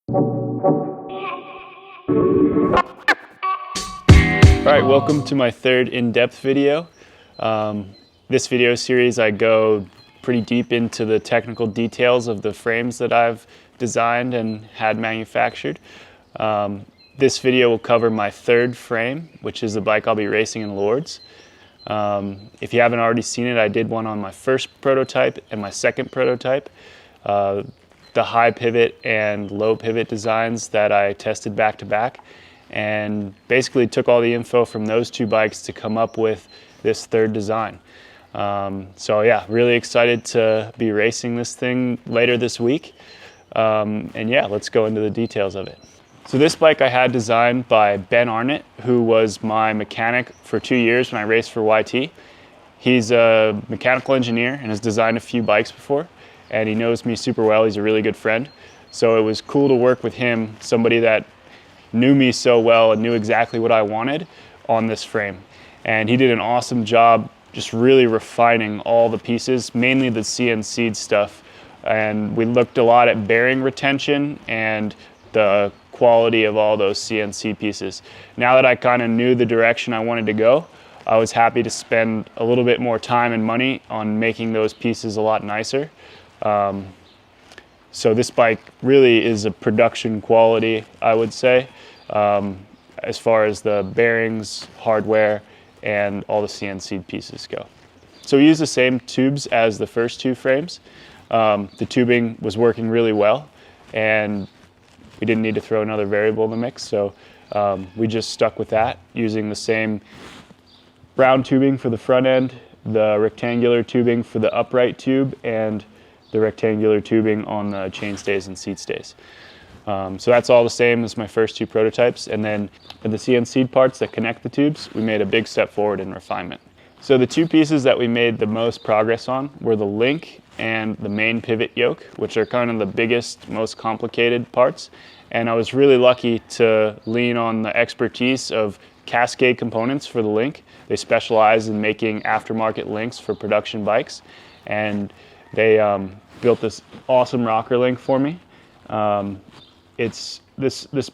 Alright, welcome to my third in-depth video. This video series I go pretty deep into the technical details of the frames that I've designed and had manufactured. This video will cover my third frame, which is the bike I'll be racing in Lourdes. If you haven't already seen it, I did one on my first prototype and my second prototype. The high pivot and low pivot designs that I tested back to back, and basically took all the info from those two bikes to come up with this third design. So yeah, really excited to be racing this thing later this week. And yeah, let's go into the details of it. So this bike I had designed by Ben Arnott, who was my mechanic for 2 years when I raced for YT. He's a mechanical engineer and has designed a few bikes before, and he knows me super well. He's a really good friend. So it was cool to work with him, somebody that knew me so well and knew exactly what I wanted on this frame. And he did an awesome job just really refining all the pieces, mainly the CNC'd stuff. And we looked a lot at bearing retention and the quality of all those CNC pieces. Now that I kind of knew the direction I wanted to go, I was happy to spend a little bit more time and money on making those pieces a lot nicer. So this bike really is a production quality, I would say, as far as the bearings, hardware, and all the CNC pieces go. So we used the same tubes as the first two frames. The tubing was working really well, and we didn't need to throw another variable in the mix, so we just stuck with that, using the same round tubing for the front end, the rectangular tubing for the upright tube, and the rectangular tubing on the chainstays and seat stays. So that's all the same as my first two prototypes. And then for the CNC parts that connect the tubes, we made a big step forward in refinement. So the two pieces that we made the most progress on were the link and the main pivot yoke, which are kind of the biggest, most complicated parts. And I was really lucky to lean on the expertise of Cascade Components for the link. They specialize in making aftermarket links for production bikes. And they built this awesome rocker link for me. This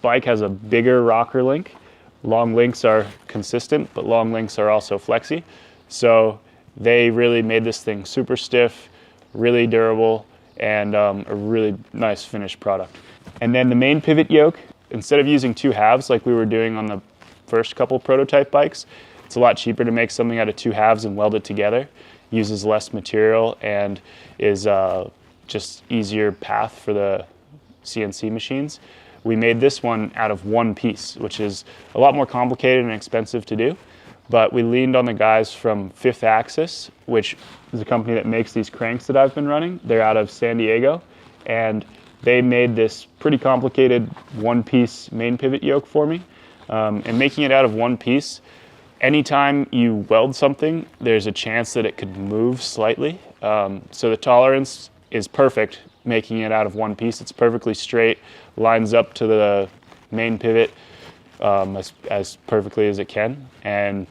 bike has a bigger rocker link. Long links are consistent, but long links are also flexy. So they really made this thing super stiff, really durable, and a really nice finished product. And then the main pivot yoke, instead of using two halves like we were doing on the first couple prototype bikes, it's a lot cheaper to make something out of two halves and weld it together. Uses less material and is just easier path for the CNC machines. We made this one out of one piece, which is a lot more complicated and expensive to do, but we leaned on the guys from Fifth Axis, which is a company that makes these cranks that I've been running. They're out of San Diego, and they made this pretty complicated one-piece main pivot yoke for me. And making it out of one piece, anytime you weld something, there's a chance that it could move slightly. So the tolerance is perfect, making it out of one piece. It's perfectly straight, lines up to the main pivot as perfectly as it can, and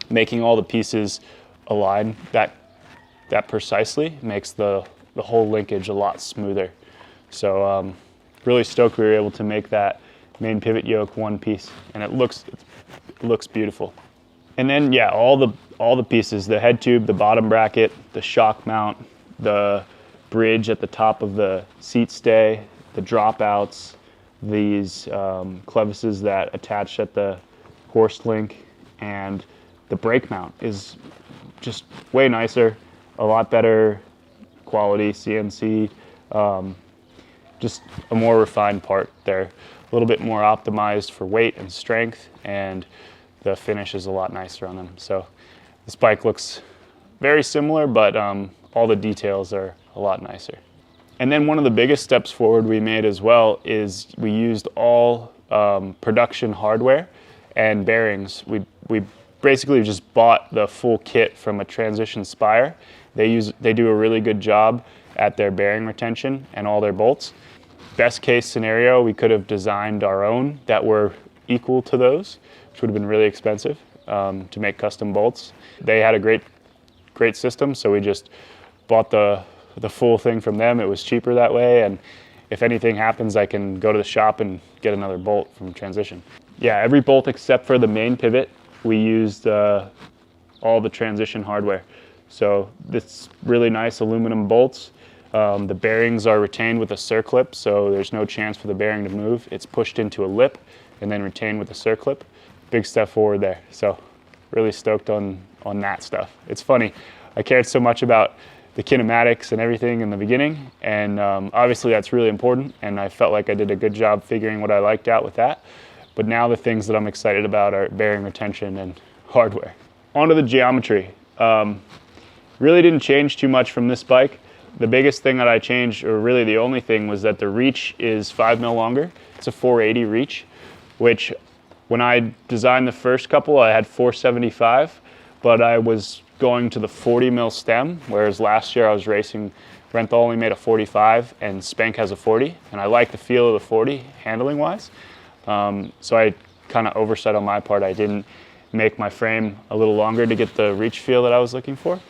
making all the pieces align that precisely makes the whole linkage a lot smoother. So really stoked we were able to make that main pivot yoke one piece, and it looks beautiful. And then yeah, all the pieces, the head tube, the bottom bracket, the shock mount, the bridge at the top of the seat stay, the dropouts, these clevises that attach at the horse link, and the brake mount is just way nicer, a lot better quality CNC, just a more refined part there, a little bit more optimized for weight and strength, and the finish is a lot nicer on them. So this bike looks very similar, but all the details are a lot nicer. And then one of the biggest steps forward we made as well is we used all production hardware and bearings. We basically just bought the full kit from a Transition Spire. They do a really good job at their bearing retention and all their bolts. Best case scenario, we could have designed our own that were equal to those, which would have been really expensive to make custom bolts. They had a great system, so we just bought the full thing from them. It was cheaper that way, and if anything happens, I can go to the shop and get another bolt from transition. Yeah, every bolt except for the main pivot, we used all the transition hardware. So this really nice aluminum bolts. The bearings are retained with a circlip, so there's no chance for the bearing to move. It's pushed into a lip and then retained with a circlip. Big step forward there. So really stoked on that stuff. It's funny, I cared so much about the kinematics and everything in the beginning, and obviously that's really important, and I felt like I did a good job figuring what I liked out with that. But now the things that I'm excited about are bearing retention and hardware. Onto the geometry. Really didn't change too much from this bike. The biggest thing that I changed, or really the only thing, was that the reach is 5 mil longer. It's a 480 reach, which when I designed the first couple, I had 475, but I was going to the 40 mil stem, whereas last year I was racing, Renthal only made a 45 and Spank has a 40, and I like the feel of the 40 handling wise. So I kind of oversight on my part. I didn't make my frame a little longer to get the reach feel that I was looking for.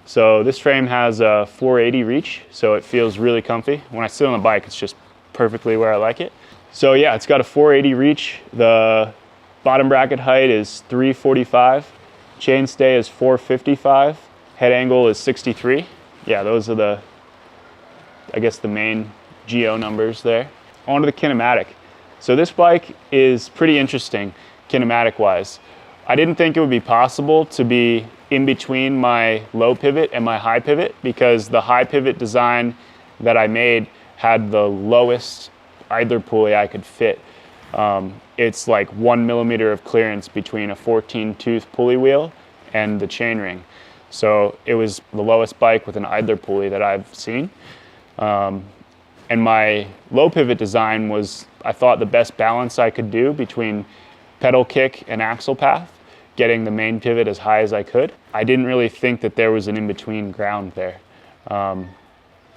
So this frame has a 480 reach, so it feels really comfy. When I sit on the bike, it's just perfectly where I like it. So yeah, it's got a 480 reach. The bottom bracket height is 345. Chainstay is 455. Head angle is 63. Yeah, those are the, I guess, the main geo numbers there. Onto the kinematic. So this bike is pretty interesting kinematic wise. I didn't think it would be possible to be in between my low pivot and my high pivot, because the high pivot design that I made had the lowest idler pulley I could fit. It's like 1 millimeter of clearance between a 14 tooth pulley wheel and the chainring. So it was the lowest bike with an idler pulley that I've seen. And my low pivot design was, I thought, the best balance I could do between pedal kick and axle path, getting the main pivot as high as I could. I didn't really think that there was an in-between ground there.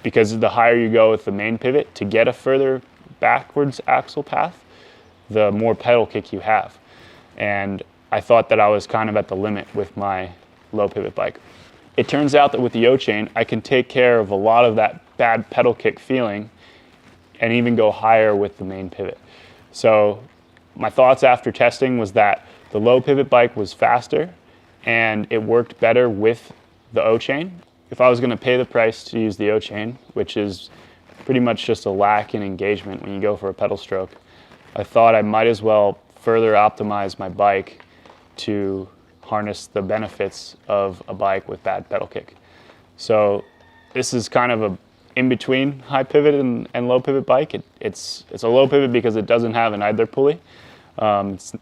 Because the higher you go with the main pivot to get a further backwards axle path, the more pedal kick you have. And I thought that I was kind of at the limit with my low pivot bike. It turns out that with the O-chain, I can take care of a lot of that bad pedal kick feeling and even go higher with the main pivot. So my thoughts after testing was that the low pivot bike was faster and it worked better with the O-chain. If I was going to pay the price to use the O-chain, which is pretty much just a lack in engagement when you go for a pedal stroke, I thought I might as well further optimize my bike to harness the benefits of a bike with bad pedal kick. So this is kind of a in-between high pivot and low pivot bike. It's a low pivot because it doesn't have an idler pulley. It's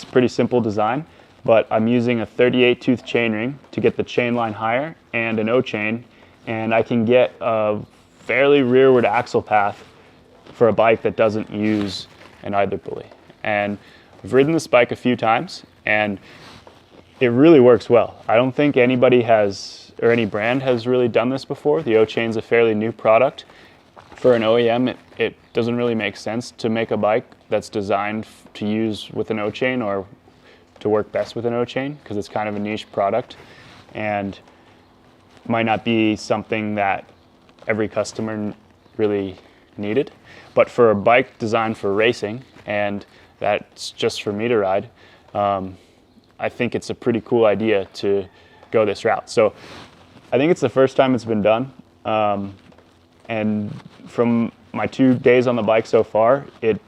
a pretty simple design, but I'm using a 38 tooth chainring to get the chain line higher and an O-chain, and I can get a fairly rearward axle path for a bike that doesn't use an idler pulley. And I've ridden this bike a few times and it really works well. I don't think anybody has, or any brand has really done this before. The O-chain's a fairly new product. For an OEM, it doesn't really make sense to make a bike that's designed to use with an O-chain or to work best with an O-chain, because it's kind of a niche product and might not be something that every customer really needed. But for a bike designed for racing, and that's just for me to ride, I think it's a pretty cool idea to go this route. So I think it's the first time it's been done. And from my 2 days on the bike so far, it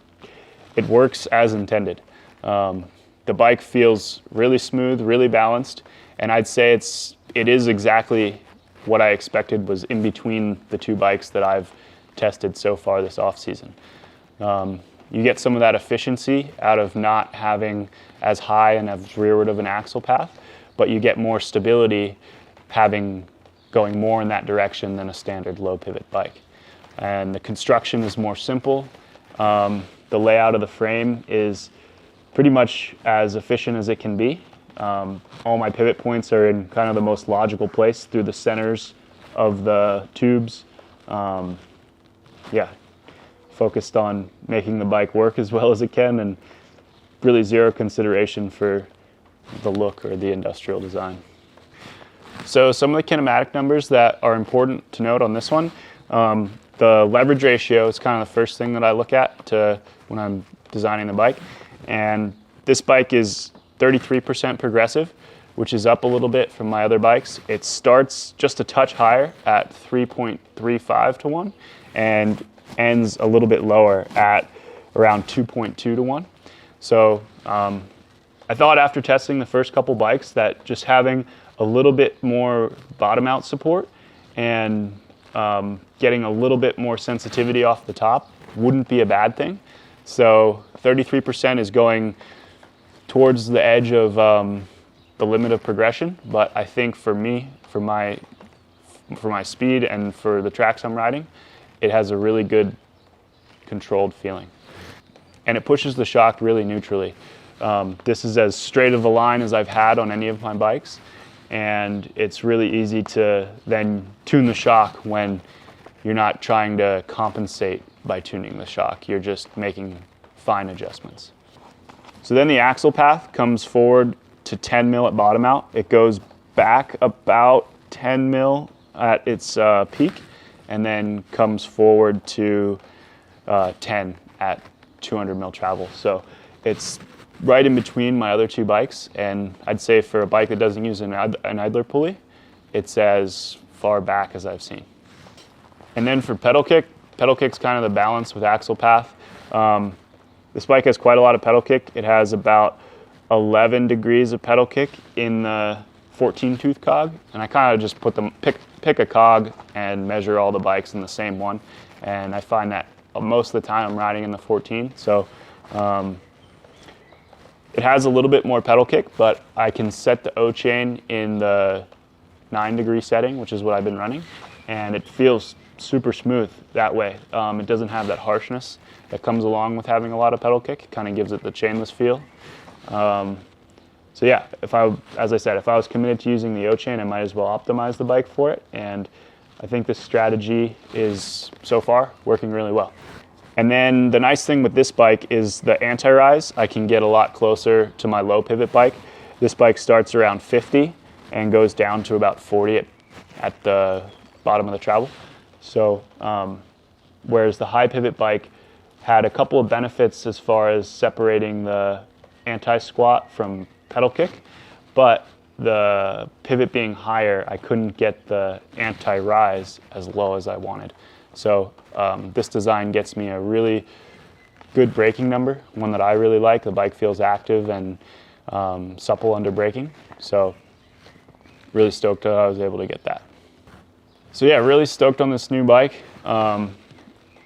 works as intended. The bike feels really smooth, really balanced, and I'd say it is exactly what I expected was in between the two bikes that I've tested so far this off-season. You get some of that efficiency out of not having as high and as rearward of an axle path, but you get more stability going more in that direction than a standard low pivot bike. And the construction is more simple. The layout of the frame is pretty much as efficient as it can be. All my pivot points are in kind of the most logical place through the centers of the tubes. Focused on making the bike work as well as it can, and really zero consideration for the look or the industrial design. So some of the kinematic numbers that are important to note on this one, the leverage ratio is kind of the first thing that I look at when I'm designing the bike. And this bike is 33% progressive, which is up a little bit from my other bikes. It starts just a touch higher at 3.35 to 1 and ends a little bit lower at around 2.2 to 1. So I thought after testing the first couple bikes that just having a little bit more bottom out support and getting a little bit more sensitivity off the top wouldn't be a bad thing. So 33% is going towards the edge of the limit of progression, but I think for me, for my speed and for the tracks I'm riding, it has a really good controlled feeling. And it pushes the shock really neutrally. This is as straight of a line as I've had on any of my bikes, and it's really easy to then tune the shock when you're not trying to compensate by tuning the shock. You're just making fine adjustments. So then the axle path comes forward to 10 mil at bottom out. It goes back about 10 mil at its peak, and then comes forward to 10 at 200 mil travel. So it's right in between my other two bikes, and I'd say for a bike that doesn't use an idler pulley, it's as far back as I've seen. And then for pedal kick's kind of the balance with axle path. This bike has quite a lot of pedal kick. It has about 11 degrees of pedal kick in the 14 tooth cog, and I kind of just pick a cog and measure all the bikes in the same one, and I find that most of the time I'm riding in the 14. So it has a little bit more pedal kick, but I can set the O chain in the 9 degree setting, which is what I've been running, and it feels super smooth that way. It doesn't have that harshness that comes along with having a lot of pedal kick. It kind of gives it the chainless feel. So yeah, as I said, if I was committed to using the O chain, I might as well optimize the bike for it, and I think this strategy is so far working really well. And then the nice thing with this bike is the anti-rise. I can get a lot closer to my low pivot bike. This bike starts around 50 and goes down to about 40 at the bottom of the travel. So whereas the high pivot bike had a couple of benefits as far as separating the anti-squat from pedal kick, but the pivot being higher, I couldn't get the anti-rise as low as I wanted. So this design gets me a really good braking number, one that I really like. The bike feels active and supple under braking. So really stoked that I was able to get that. So yeah, really stoked on this new bike. It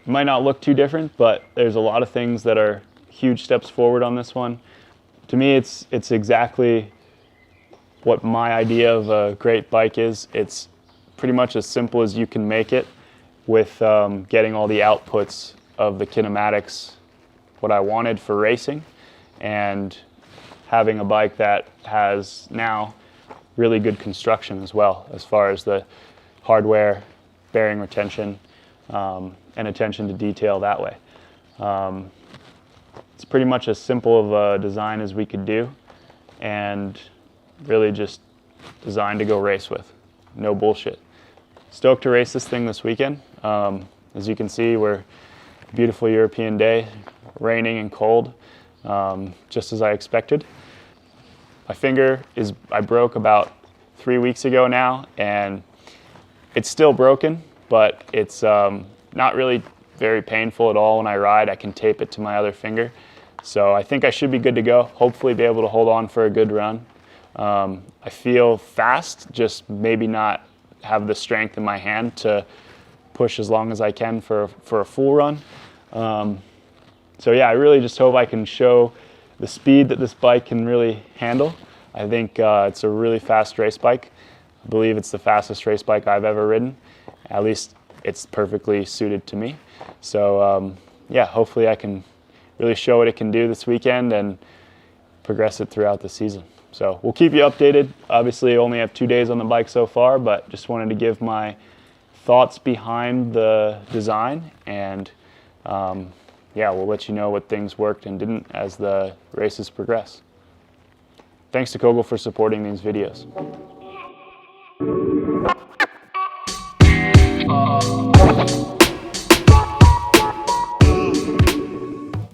might not look too different, but there's a lot of things that are huge steps forward on this one. To me, it's exactly what my idea of a great bike is. It's pretty much as simple as you can make it, with getting all the outputs of the kinematics, what I wanted for racing, and having a bike that has now really good construction as well, as far as the hardware, bearing retention, and attention to detail that way. It's pretty much as simple of a design as we could do, and really just designed to go race with. No bullshit. Stoked to race this thing this weekend. As you can see, we're a beautiful European day, raining and cold, just as I expected. My finger I broke about 3 weeks ago now, and it's still broken, but it's not really very painful at all when I ride. I can tape it to my other finger. So I think I should be good to go, hopefully be able to hold on for a good run. I feel fast, just maybe not have the strength in my hand to push as long as I can for a full run. So yeah, I really just hope I can show the speed that this bike can really handle. I think it's a really fast race bike. I believe it's the fastest race bike I've ever ridden. At least it's perfectly suited to me. So yeah, hopefully I can really show what it can do this weekend and progress it throughout the season. So we'll keep you updated. Obviously, I only have 2 days on the bike so far, but just wanted to give my thoughts behind the design, and yeah, we'll let you know what things worked and didn't as the races progress. Thanks to Kogel for supporting these videos.